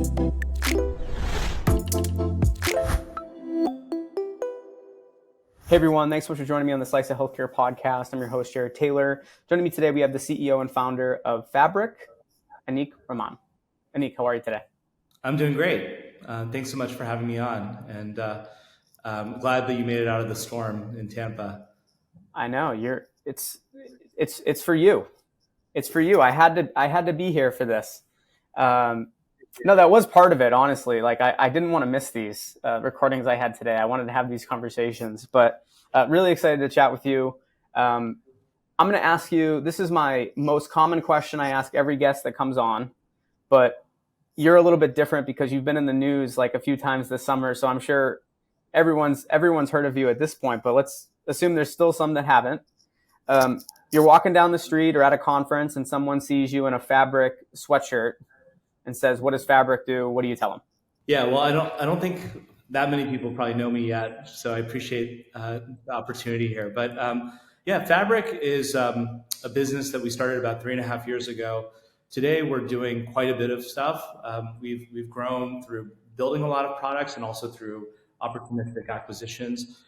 Hey everyone, thanks so much for joining me on the Slice of Healthcare podcast. I'm your host, Jared Taylor. Joining me today, we have the CEO and founder of Fabric, Aniq Rahman. Aniq, how are you today? I'm doing great. Thanks so much for having me on, and I'm glad that you made it out of the storm in Tampa. I know it's for you. It's for you. I had to be here for this. No, that was part of it, honestly. Like I didn't want to miss these recordings I had today. I wanted to have these conversations, but really excited to chat with you. I'm going to ask you, this is my most common question I ask every guest that comes on, but you're a little bit different because you've been in the news like a few times this summer. So I'm sure everyone's heard of you at this point, but let's assume there's still some that haven't. You're walking down the street or at a conference and someone sees you in a Fabric sweatshirt and says, "What does Fabric do?" What do you tell them? Yeah, well, I don't think that many people probably know me yet, so I appreciate the opportunity here. But yeah, Fabric is a business that we started about 3.5 years ago. Today, we're doing quite a bit of stuff. We've grown through building a lot of products and also through opportunistic acquisitions.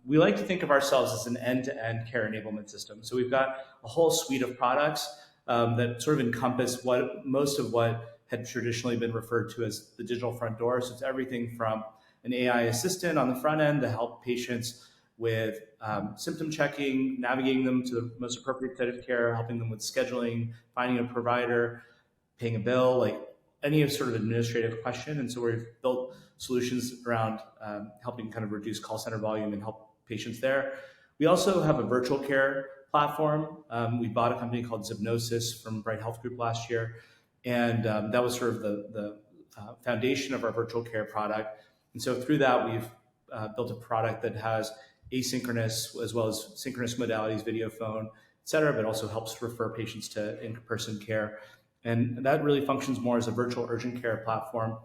We like to think of ourselves as an end-to-end care enablement system. So we've got a whole suite of products that sort of encompass most of what had traditionally been referred to as the digital front door. So it's everything from an AI assistant on the front end to help patients with symptom checking, navigating them to the most appropriate site of care, helping them with scheduling, finding a provider, paying a bill, like any sort of administrative question. And so we've built solutions around helping kind of reduce call center volume and help patients there. We also have a virtual care platform. We bought a company called Zipnosis from Bright Health Group last year. And that was sort of the foundation of our virtual care product. And so through that, we've built a product that has asynchronous as well as synchronous modalities, video, phone, et cetera, but also helps refer patients to in-person care. And that really functions more as a virtual urgent care platform.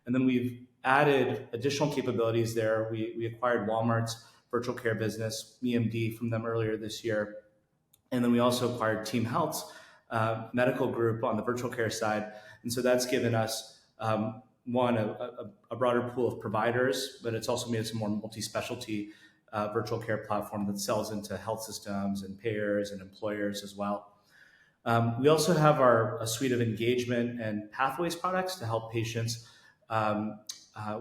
And then we've added additional capabilities there. We acquired Walmart's virtual care business, EMD, from them earlier this year. And then we also acquired Team Health's medical group on the virtual care side. And so that's given us, a broader pool of providers, but it's also made us a more multi-specialty virtual care platform that sells into health systems and payers and employers as well. We also have a suite of engagement and pathways products to help patients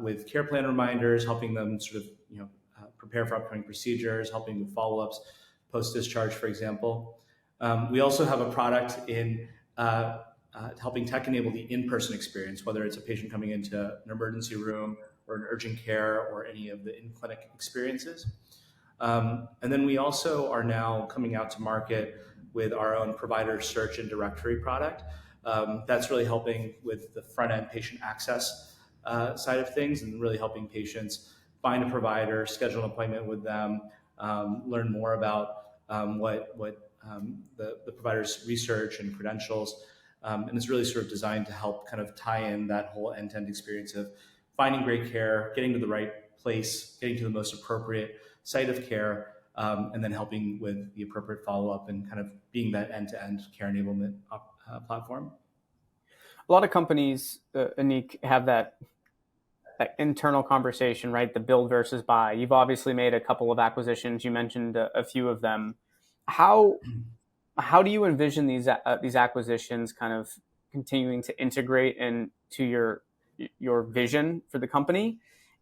with care plan reminders, helping them sort of prepare for upcoming procedures, helping with follow-ups, post-discharge, for example. We also have a product in helping tech enable the in-person experience, whether it's a patient coming into an emergency room or an urgent care or any of the in-clinic experiences. And then we also are now coming out to market with our own provider search and directory product. That's really helping with the front-end patient access side of things and really helping patients find a provider, schedule an appointment with them, learn more about what the provider's research and credentials. And it's really sort of designed to help kind of tie in that whole end-to-end experience of finding great care, getting to the right place, getting to the most appropriate site of care, and then helping with the appropriate follow-up and kind of being that end-to-end care enablement platform. A lot of companies, Aniq, have that internal conversation, right? The build versus buy. You've obviously made a couple of acquisitions. You mentioned a few of them. How do you envision these acquisitions kind of continuing to integrate into your vision for the company?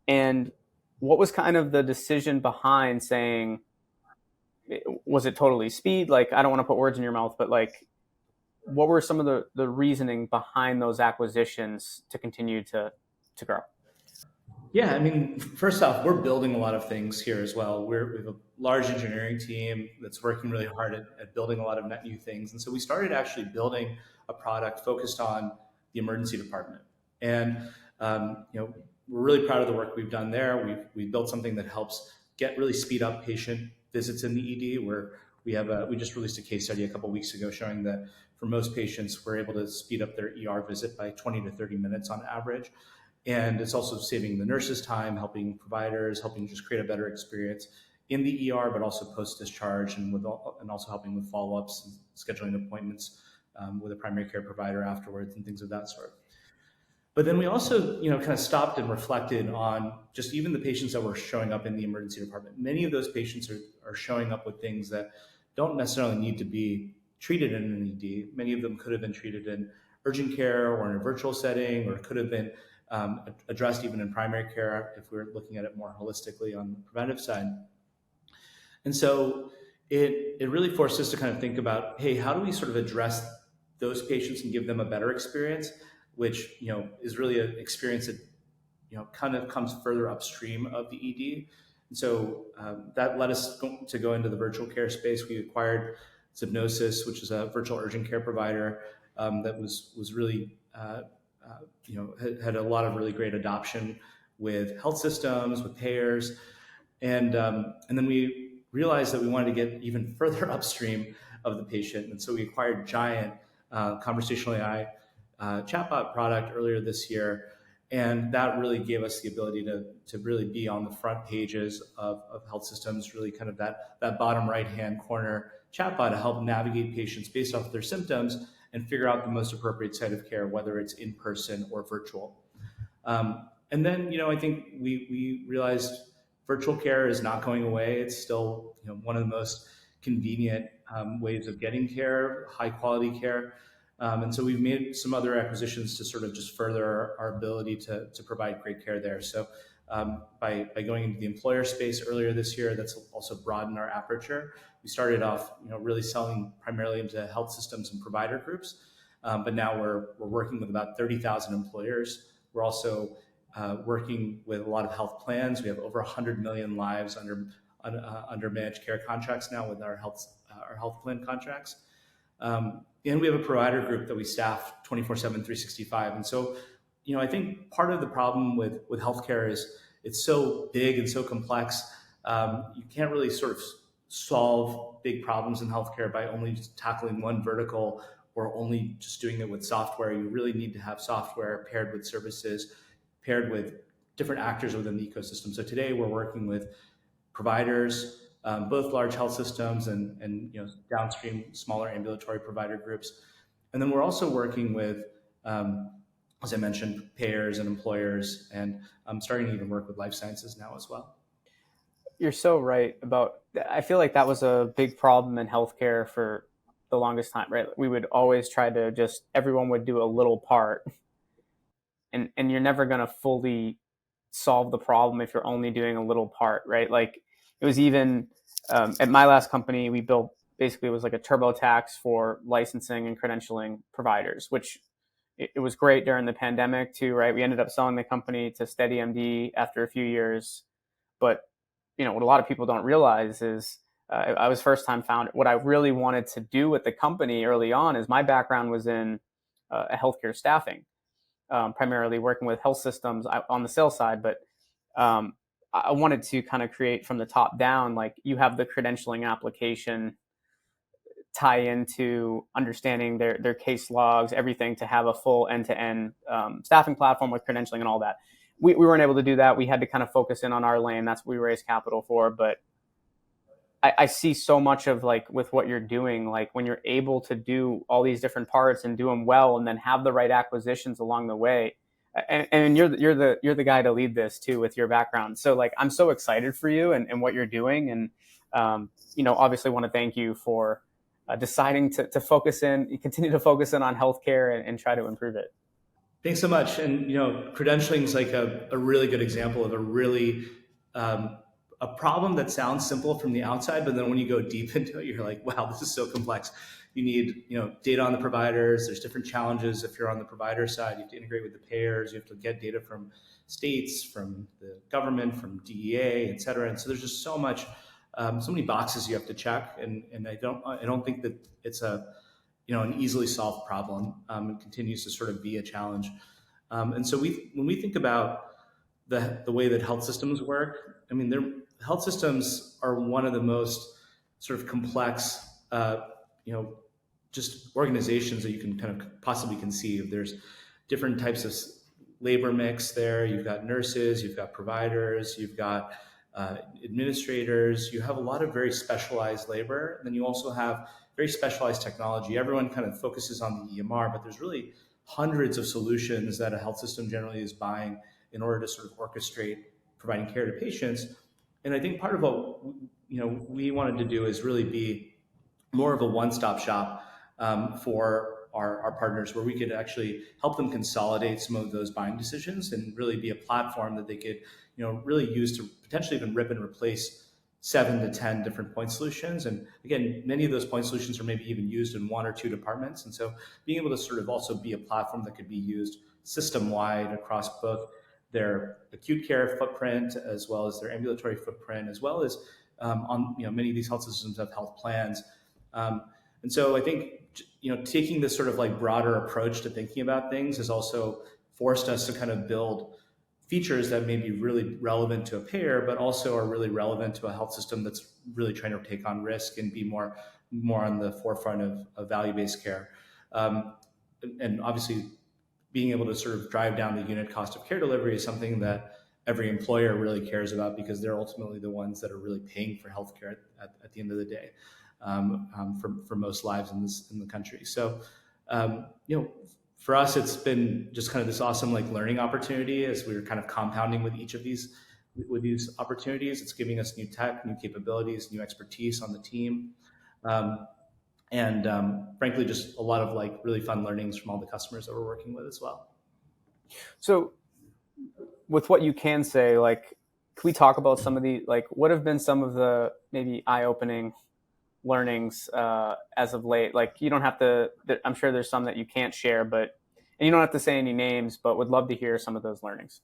And what was kind of the decision behind saying, was it totally speed? Like, I don't want to put words in your mouth, but like, what were some of the reasoning behind those acquisitions to continue to grow? Yeah, I mean, first off, we're building a lot of things here as well. We have a large engineering team that's working really hard at building a lot of net new things. And so we started actually building a product focused on the emergency department. And we're really proud of the work we've done there. We built something that helps really speed up patient visits in the ED, where we just released a case study a couple of weeks ago showing that for most patients, we're able to speed up their ER visit by 20 to 30 minutes on average. And it's also saving the nurses time, helping providers, helping just create a better experience in the ER, but also post-discharge and also helping with follow-ups and scheduling appointments with a primary care provider afterwards and things of that sort. But then we also, kind of stopped and reflected on just even the patients that were showing up in the emergency department. Many of those patients are showing up with things that don't necessarily need to be treated in an ED. Many of them could have been treated in urgent care or in a virtual setting, or could have been addressed even in primary care if we were looking at it more holistically on the preventive side. And so it really forced us to kind of think about, hey, how do we sort of address those patients and give them a better experience, which is really an experience that kind of comes further upstream of the ED. And so that led us to go into the virtual care space. We acquired Zipnosis, which is a virtual urgent care provider that was really had a lot of really great adoption with health systems, with payers, and then we realized that we wanted to get even further upstream of the patient, and so we acquired Giant, conversational AI chatbot product earlier this year, and that really gave us the ability to really be on the front pages of health systems, really kind of that bottom right-hand corner chatbot to help navigate patients based off their symptoms and figure out the most appropriate site of care, whether it's in person or virtual. And then, I think we realized virtual care is not going away. It's still, one of the most convenient ways of getting care, high quality care. And so we've made some other acquisitions to sort of just further our ability to provide great care there. So by going into the employer space earlier this year, that's also broadened our aperture. We started off, really selling primarily into health systems and provider groups, but now we're working with about 30,000 employers. We're also working with a lot of health plans. We have over 100 million lives under managed care contracts now with our health plan contracts. And we have a provider group that we staff 24/7, 365. And so, I think part of the problem with healthcare is it's so big and so complex. You can't really sort of solve big problems in healthcare by only just tackling one vertical or only just doing it with software. You really need to have software paired with services, paired with different actors within the ecosystem. So today we're working with providers, both large health systems and downstream smaller ambulatory provider groups. And then we're also working with, as I mentioned, payers and employers, and I'm starting to even work with life sciences now as well. You're so right about, I feel like that was a big problem in healthcare for the longest time, right? We would always try to everyone would do a little part, and you're never going to fully solve the problem if you're only doing a little part, right? Like it was even at my last company, we built basically, it was like a TurboTax for licensing and credentialing providers, which it was great during the pandemic too, right? We ended up selling the company to SteadyMD after a few years, but what a lot of people don't realize is I was first time founder. What I really wanted to do with the company early on is my background was in a healthcare staffing, primarily working with health systems on the sales side. But I wanted to kind of create from the top down, like you have the credentialing application tie into understanding their case logs, everything to have a full end-to-end staffing platform with credentialing and all that. We weren't able to do that. We had to kind of focus in on our lane. That's what we raised capital for. But I see so much of like with what you're doing, like when you're able to do all these different parts and do them well, and then have the right acquisitions along the way. And you're the guy to lead this too with your background. So like I'm so excited for you and what you're doing, and obviously want to thank you for deciding to focus in, continue to focus in on healthcare and try to improve it. Thanks so much. And credentialing is like a really good example of a really a problem that sounds simple from the outside, but then when you go deep into it, you're like, wow, this is so complex. You need data on the providers. There's different challenges if you're on the provider side. You have to integrate with the payers. You have to get data from states, from the government, from DEA, et cetera. And so there's just so much, so many boxes you have to check. And I don't think that it's an easily solved problem. It continues to sort of be a challenge. And so when we think about the way that health systems work, I mean, health systems are one of the most sort of complex, just organizations that you can kind of possibly conceive. There's different types of labor mix there. You've got nurses, you've got providers, you've got administrators. You have a lot of very specialized labor. And then you also have very specialized technology. Everyone kind of focuses on the EMR, but there's really hundreds of solutions that a health system generally is buying in order to sort of orchestrate providing care to patients. And I think part of what we wanted to do is really be more of a one-stop shop for our partners, where we could actually help them consolidate some of those buying decisions and really be a platform that they could really use to potentially even rip and replace 7 to 10 different point solutions. And again, many of those point solutions are maybe even used in 1 or 2 departments. And so being able to sort of also be a platform that could be used system-wide across both their acute care footprint as well as their ambulatory footprint, as well as on many of these health systems have health plans. And so I think taking this sort of like broader approach to thinking about things has also forced us to kind of build features that may be really relevant to a payer, but also are really relevant to a health system that's really trying to take on risk and be more on the forefront of value-based care. And obviously, being able to sort of drive down the unit cost of care delivery is something that every employer really cares about, because they're ultimately the ones that are really paying for healthcare at the end of the day, for most lives in the country. So, for us, it's been just kind of this awesome learning opportunity as we're kind of compounding with each of these opportunities. It's giving us new tech, new capabilities, new expertise on the team, and frankly, just a lot of really fun learnings from all the customers that we're working with as well. So, with what you can say, can we talk about some of the what have been some of the maybe eye-opening learnings as of late? You don't have to, I'm sure there's some that you can't share, and you don't have to say any names, but would love to hear some of those learnings.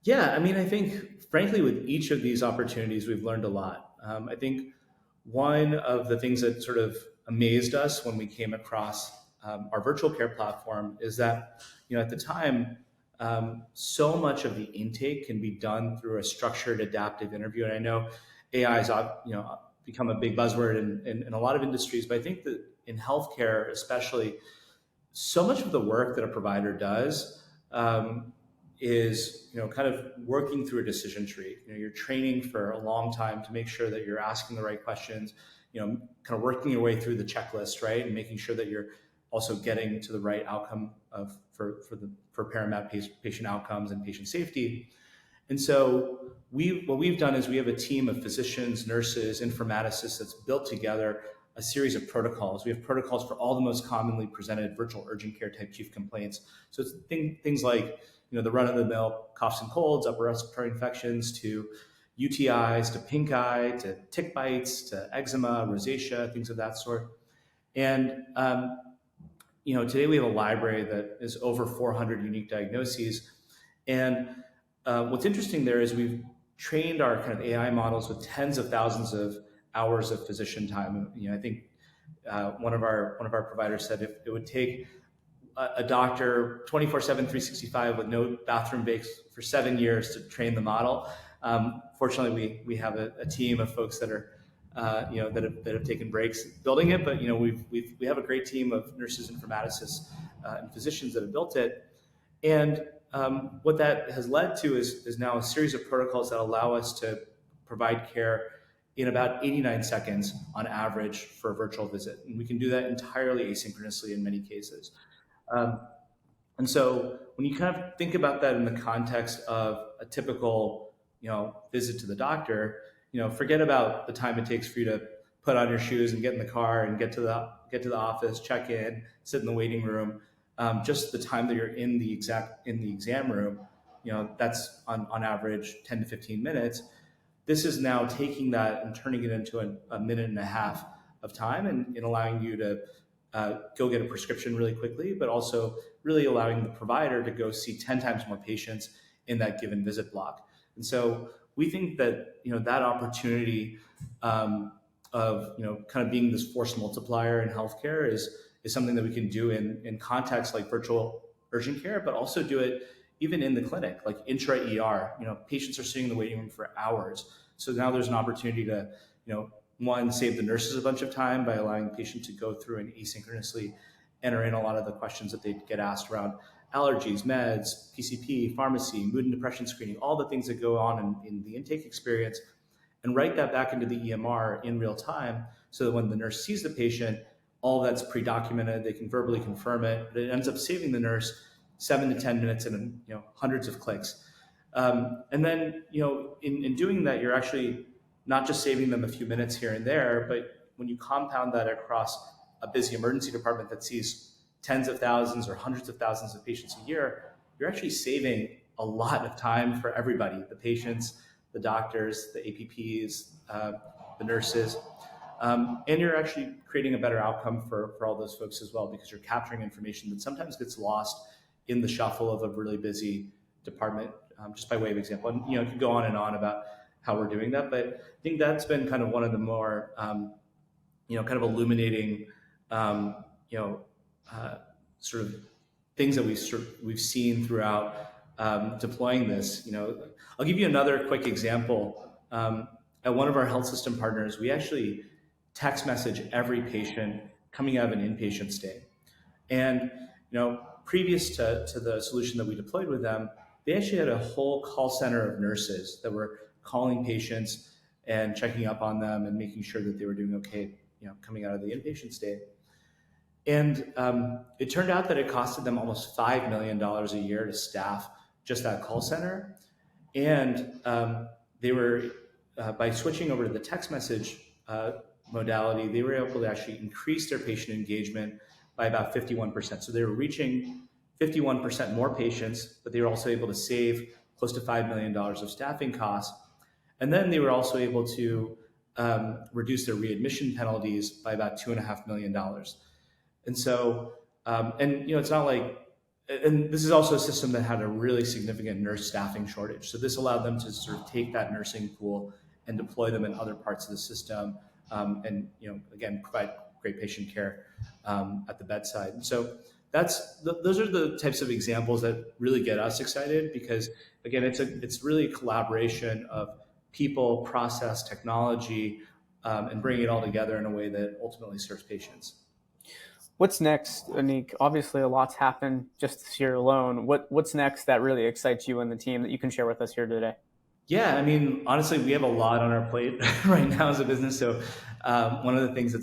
Yeah, I mean, I think frankly with each of these opportunities we've learned a lot. I think one of the things that sort of amazed us when we came across our virtual care platform is that at the time so much of the intake can be done through a structured adaptive interview. And I know AI is become a big buzzword in a lot of industries, but I think that in healthcare especially, so much of the work that a provider does is kind of working through a decision tree. You're training for a long time to make sure that you're asking the right questions, kind of working your way through the checklist, right, and making sure that you're also getting to the right outcome for paramount patient outcomes and patient safety. And so what we've done is we have a team of physicians, nurses, informaticists that's built together a series of protocols. We have protocols for all the most commonly presented virtual urgent care type chief complaints. So it's things like the run-of-the-mill coughs and colds, upper respiratory infections, to UTIs, to pink eye, to tick bites, to eczema, rosacea, things of that sort. And today we have a library that is over 400 unique diagnoses. And what's interesting there is we've trained our kind of AI models with tens of thousands of hours of physician time. I think one of our providers said if it would take a doctor 24/7, 365 with no bathroom breaks for 7 years to train the model. Fortunately, we have a team of folks that are that have taken breaks building it, but we have a great team of nurses, informaticists, and physicians that have built it. And what that has led to is now a series of protocols that allow us to provide care in about 89 seconds on average for a virtual visit. And we can do that entirely asynchronously in many cases. And so when you kind of think about that in the context of a typical, visit to the doctor, forget about the time it takes for you to put on your shoes and get in the car and get to the office, check in, sit in the waiting room. Just the time that you're in the exam room, that's on average 10 to 15 minutes. This is now taking that and turning it into a minute and a half of time and allowing you to go get a prescription really quickly, but also really allowing the provider to go see 10 times more patients in that given visit block. And so we think that that opportunity of kind of being this force multiplier in healthcare is something that we can do in contexts like virtual urgent care, but also do it even in the clinic, like intra ER. Patients are sitting in the waiting room for hours. So now there's an opportunity to, one, save the nurses a bunch of time by allowing the patient to go through and asynchronously enter in a lot of the questions that they get asked around allergies, meds, PCP, pharmacy, mood and depression screening, all the things that go on in the intake experience, and write that back into the EMR in real time so that when the nurse sees the patient, all that's pre-documented. They can verbally confirm it, but it ends up saving the nurse 7 to 10 minutes and hundreds of clicks. And then in doing that, you're actually not just saving them a few minutes here and there, but when you compound that across a busy emergency department that sees tens of thousands or hundreds of thousands of patients a year, you're actually saving a lot of time for everybody, the patients, the doctors, the APPs, the nurses. And you're actually creating a better outcome for all those folks as well, because you're capturing information that sometimes gets lost in the shuffle of a really busy department, just by way of example. And it could go on and on about how we're doing that, but I think that's been kind of one of the more kind of illuminating sort of things that we've seen throughout deploying this. I'll give you another quick example. At one of our health system partners, we actually text message every patient coming out of an inpatient stay. And previous to the solution that we deployed with them, they actually had a whole call center of nurses that were calling patients and checking up on them and making sure that they were doing okay, coming out of the inpatient stay. And it turned out that it costed them almost $5 million a year to staff just that call center. And they were, by switching over to the text message modality, they were able to actually increase their patient engagement by about 51%. So they were reaching 51% more patients, but they were also able to save close to $5 million of staffing costs. And then they were also able to reduce their readmission penalties by about $2.5 million. And so, it's not like, and this is also a system that had a really significant nurse staffing shortage. So this allowed them to sort of take that nursing pool and deploy them in other parts of the system, and again, provide great patient care at the bedside. And so those are the types of examples that really get us excited, because again, it's really a collaboration of people, process, technology, and bringing it all together in a way that ultimately serves patients. What's next, Aniq? Obviously, a lot's happened just this year alone. What's next that really excites you and the team that you can share with us here today? Yeah, I mean, honestly, we have a lot on our plate right now as a business. So one of the things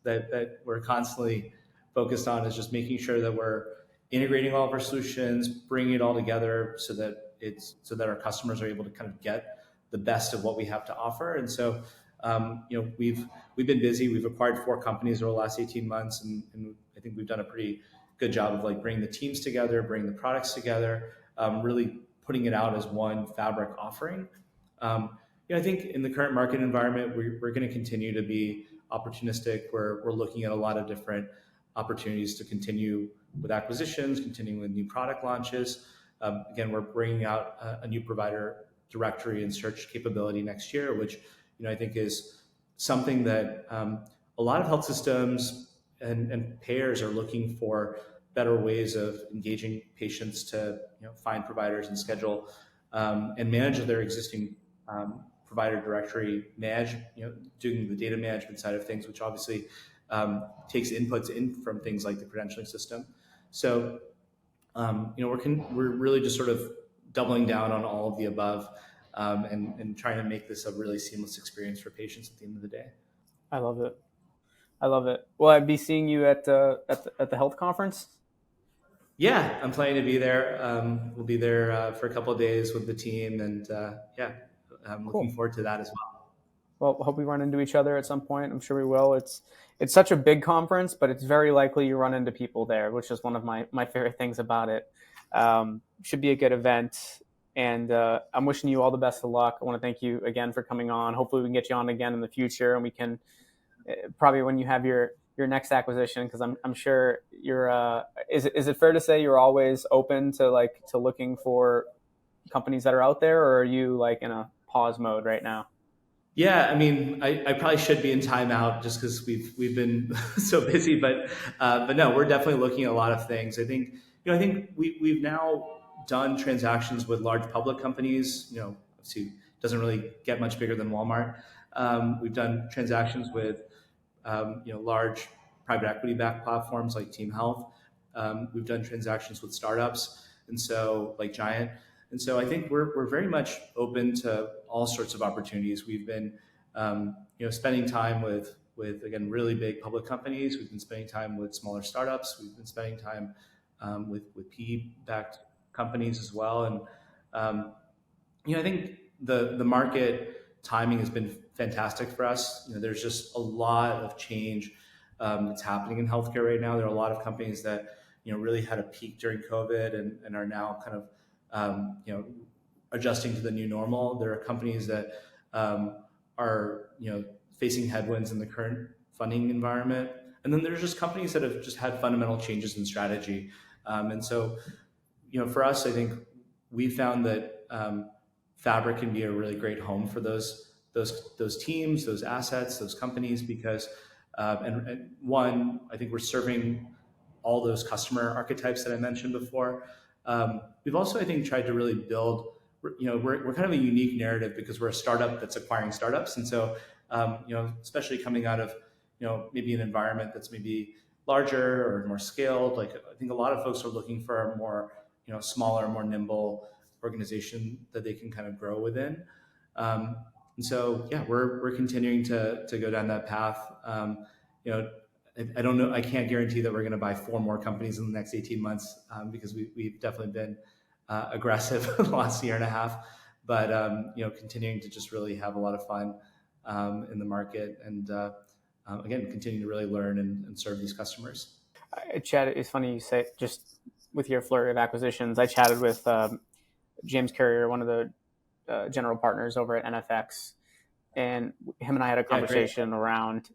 that we're constantly focused on is just making sure that we're integrating all of our solutions, bringing it all together so that our customers are able to kind of get the best of what we have to offer. And so we've been busy. We've acquired 4 companies over the last 18 months, and I think we've done a pretty good job of bringing the teams together, bringing the products together, really putting it out as one Fabric offering. I think in the current market environment, we're going to continue to be opportunistic. We're looking at a lot of different opportunities to continue with acquisitions, continuing with new product launches. Again, we're bringing out a new provider directory and search capability next year, which I think is something that a lot of health systems and payers are looking for better ways of engaging patients to find providers and schedule and manage their existing provider directory, doing the data management side of things, which obviously takes inputs in from things like the credentialing system. So we're really just sort of doubling down on all of the above, and trying to make this a really seamless experience for patients at the end of the day. I love it. Will I be seeing you at the health conference? Yeah, I'm planning to be there. We'll be there for a couple of days with the team, and I'm looking forward to that as well. Well, hope we run into each other at some point. I'm sure we will. It's such a big conference, but it's very likely you run into people there, which is one of my favorite things about it. Should be a good event. And I'm wishing you all the best of luck. I want to thank you again for coming on. Hopefully we can get you on again in the future, and we can probably when you have your next acquisition, because I'm sure you're. Is it fair to say you're always open to looking for companies that are out there, or are you in a pause mode right now? Yeah, I mean, I probably should be in timeout just because we've been so busy, but no, we're definitely looking at a lot of things. I think we've now done transactions with large public companies. Obviously, it doesn't really get much bigger than Walmart. We've done transactions with large private equity-backed platforms like Team Health. We've done transactions with startups, and so like Giant. And so I think we're very much open to all sorts of opportunities. We've been spending time with again, really big public companies. We've been spending time with smaller startups. We've been spending time with PE-backed companies as well. And I think the market timing has been fantastic for us. There's just a lot of change that's happening in healthcare right now. There are a lot of companies that really had a peak during COVID and are now kind of adjusting to the new normal. There are companies that are facing headwinds in the current funding environment, and then there's just companies that have just had fundamental changes in strategy. And so, for us, I think we found that Fabric can be a really great home for those teams, those assets, those companies, because and one, I think we're serving all those customer archetypes that I mentioned before. We've also, I think, tried to really build. We're kind of a unique narrative because we're a startup that's acquiring startups, and so especially coming out of maybe an environment that's maybe larger or more scaled. Like, I think a lot of folks are looking for a more smaller, more nimble organization that they can kind of grow within. And so, yeah, we're continuing to go down that path. I don't know. I can't guarantee that we're going to buy 4 more companies in the next 18 months because we've definitely been aggressive the last year and a half. But continuing to just really have a lot of fun in the market, and again, continue to really learn and serve these customers. Chad, it's funny you say, just with your flurry of acquisitions, I chatted with James Carrier, one of the general partners over at NFX, and him and I had a conversation around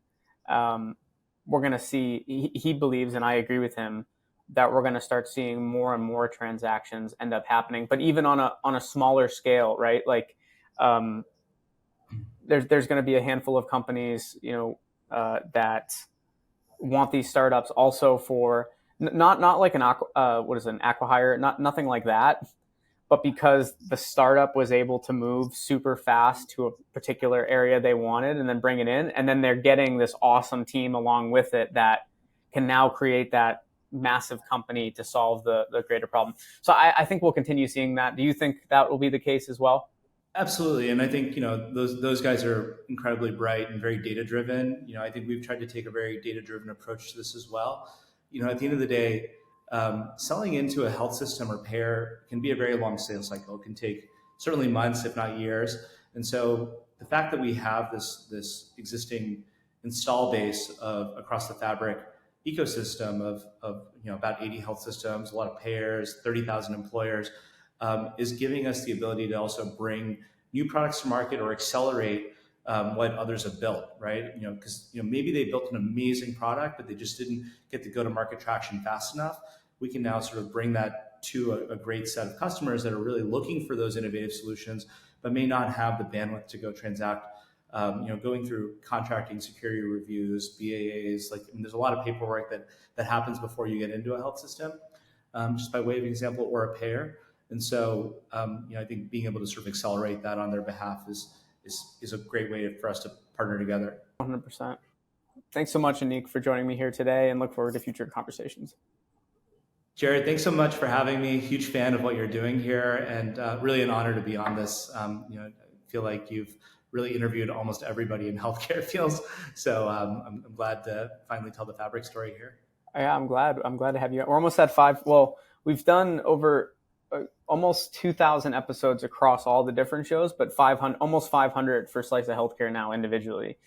we're going to see, he believes, and I agree with him, that we're going to start seeing more and more transactions end up happening, but even on a smaller scale, right? Like there's going to be a handful of companies, that want these startups also for not like an acqui-hire, nothing like that, but because the startup was able to move super fast to a particular area they wanted and then bring it in, and then they're getting this awesome team along with it that can now create that massive company to solve the greater problem. So I think we'll continue seeing that. Do you think that will be the case as well? Absolutely. And I think, those guys are incredibly bright and very data driven. I think we've tried to take a very data driven approach to this as well. At the end of the day, selling into a health system or payer can be a very long sales cycle. It can take certainly months, if not years. And so the fact that we have this existing install base across the Fabric ecosystem of about 80 health systems, a lot of payers, 30,000 employers, is giving us the ability to also bring new products to market or accelerate what others have built, right? Because maybe they built an amazing product, but they just didn't get the go-to-market traction fast enough. We can now sort of bring that to a great set of customers that are really looking for those innovative solutions, but may not have the bandwidth to go transact. Going through contracting, security reviews, BAAs, there's a lot of paperwork that happens before you get into a health system, just by way of example, or a payer. And so, I think being able to sort of accelerate that on their behalf is a great way for us to partner together. 100%. Thanks so much, Aniq, for joining me here today, and look forward to future conversations. Jared, thanks so much for having me. Huge fan of what you're doing here, and really an honor to be on this. I feel like you've really interviewed almost everybody in healthcare, it feels. So I'm glad to finally tell the Fabric story here. Yeah, I'm glad to have you. We're almost at 5. Well, we've done over almost 2,000 episodes across all the different shows, but almost 500 for Slice of Healthcare now individually,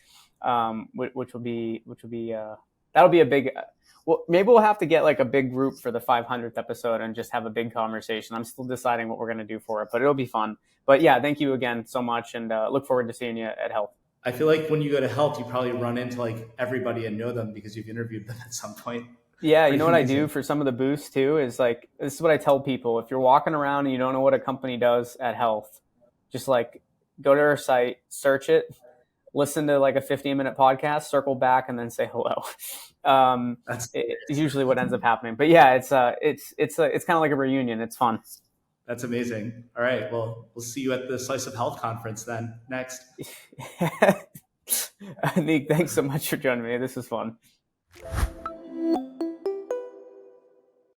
which will be that'll be a big. Well, maybe we'll have to get like a big group for the 500th episode and just have a big conversation. I'm still deciding what we're going to do for it, but it'll be fun. But yeah, thank you again so much, and look forward to seeing you at Health. I feel like when you go to Health, you probably run into like everybody and know them because you've interviewed them at some point. Yeah, you know what I do for some of the booths too is like, this is what I tell people. If you're walking around and you don't know what a company does at Health, just like go to our site, search it, listen to like a 15-minute podcast, circle back, and then say hello. It's usually what ends up happening. But yeah, it's kind of like a reunion. It's fun. That's amazing. All right. Well, we'll see you at the Slice of Health conference then next. Aniq, thanks so much for joining me. This was fun.